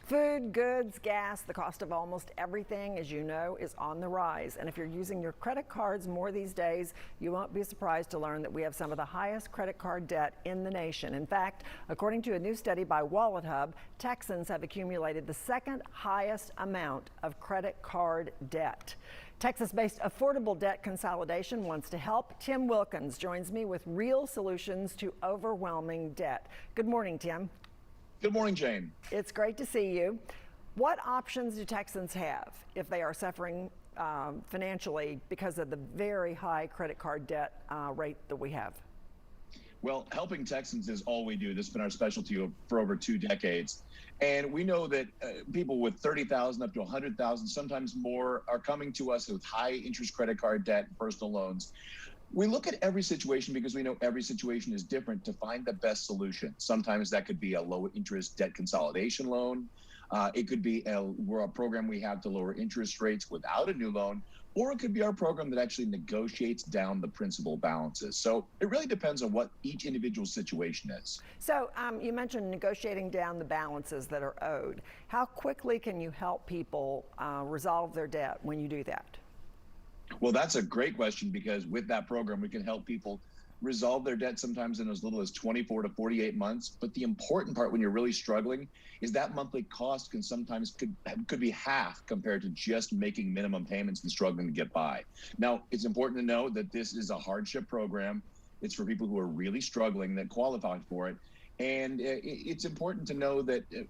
Food, goods, gas, the cost of almost everything, as you know, is on the rise. And if you're using your credit cards more these days, you won't be surprised to learn that we have some of the highest credit card debt in the nation. In fact, according to a new study by WalletHub, Texans have accumulated the second highest amount of credit card debt. Texas-based Affordable Debt Consolidation wants to help. Tim Wilkins joins me with real solutions to overwhelming debt. Good morning, Tim. Good morning, Jane. It's great to see you. What options do Texans have if they are suffering financially because of the very high credit card debt rate that we have? Well, helping Texans is all we do. This has been our specialty for over 2 decades. And we know that people with 30,000 up to 100,000, sometimes more, are coming to us with high interest credit card debt and personal loans. We look at every situation because we know every situation is different to find the best solution. Sometimes that could be a low interest debt consolidation loan. It could be a program we have to lower interest rates without a new loan, or it could be our program that actually negotiates down the principal balances. So it really depends on what each individual situation is. So you mentioned negotiating down the balances that are owed. How quickly can you help people resolve their debt when you do that? Well, that's a great question, because with that program, we can help people resolve their debt sometimes in as little as 24 to 48 months. But the important part when you're really struggling is that monthly cost can sometimes could be half compared to just making minimum payments and struggling to get by. Now, it's important to know that this is a hardship program. It's for people who are really struggling that qualify for it. And it's important to know that it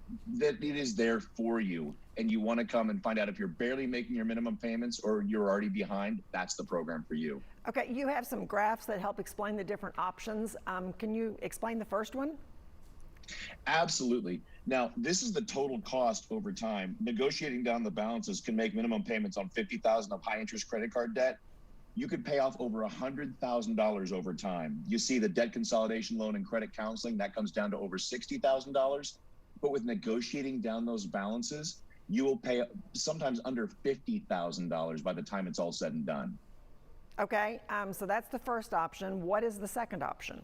is there for you, and you want to come and find out if you're barely making your minimum payments or you're already behind. That's the program for you. Okay, you have some graphs that help explain the different options. Can you explain the first one? Absolutely. Now, this is the total cost over time. Negotiating down the balances can make minimum payments on $50,000 of high interest credit card debt. You could pay off over $100,000 over time. You see the debt consolidation loan and credit counseling, that comes down to over $60,000. But with negotiating down those balances, you will pay sometimes under $50,000 by the time it's all said and done. Okay, so that's the first option. What is the second option?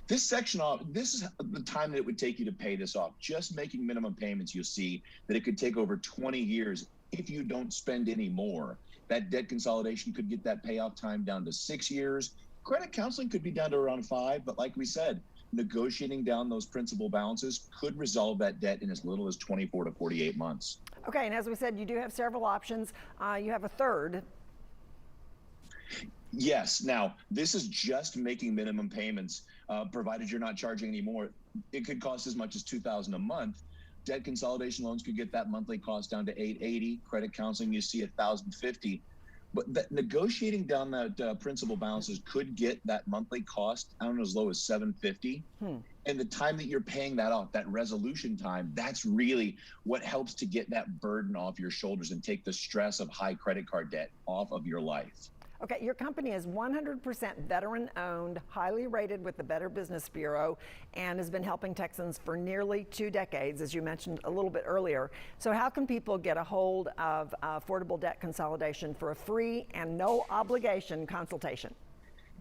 This is the time that it would take you to pay this off. Just making minimum payments, you'll see that it could take over 20 years if you don't spend any more. That debt consolidation could get that payoff time down to 6 years. Credit counseling could be down to around 5, but like we said, negotiating down those principal balances could resolve that debt in as little as 24 to 48 months. Okay, and as we said, you do have several options. You have a third. Yes. Now, this is just making minimum payments, provided you're not charging any more. It could cost as much as $2,000 a month. Debt consolidation loans could get that monthly cost down to $880. Credit counseling, you see $1,050. But negotiating down that principal balances could get that monthly cost down as low as $750. And the time that you're paying that off, that resolution time, that's really what helps to get that burden off your shoulders and take the stress of high credit card debt off of your life. Okay, your company is 100% veteran-owned, highly rated with the Better Business Bureau, and has been helping Texans for nearly 2 decades, as you mentioned a little bit earlier. So how can people get a hold of Affordable Debt Consolidation for a free and no obligation consultation?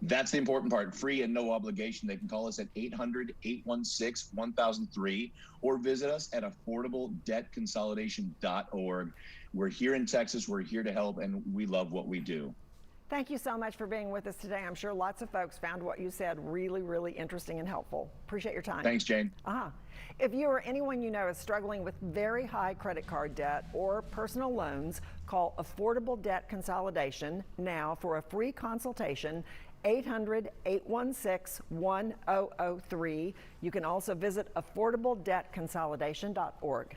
That's the important part, free and no obligation. They can call us at 800-816-1003 or visit us at affordabledebtconsolidation.org. We're here in Texas, we're here to help, and we love what we do. Thank you so much for being with us today. I'm sure lots of folks found what you said really, really interesting and helpful. Appreciate your time. Thanks, Jane. If you or anyone you know is struggling with very high credit card debt or personal loans, call Affordable Debt Consolidation now for a free consultation, 800-816-1003. You can also visit affordabledebtconsolidation.org.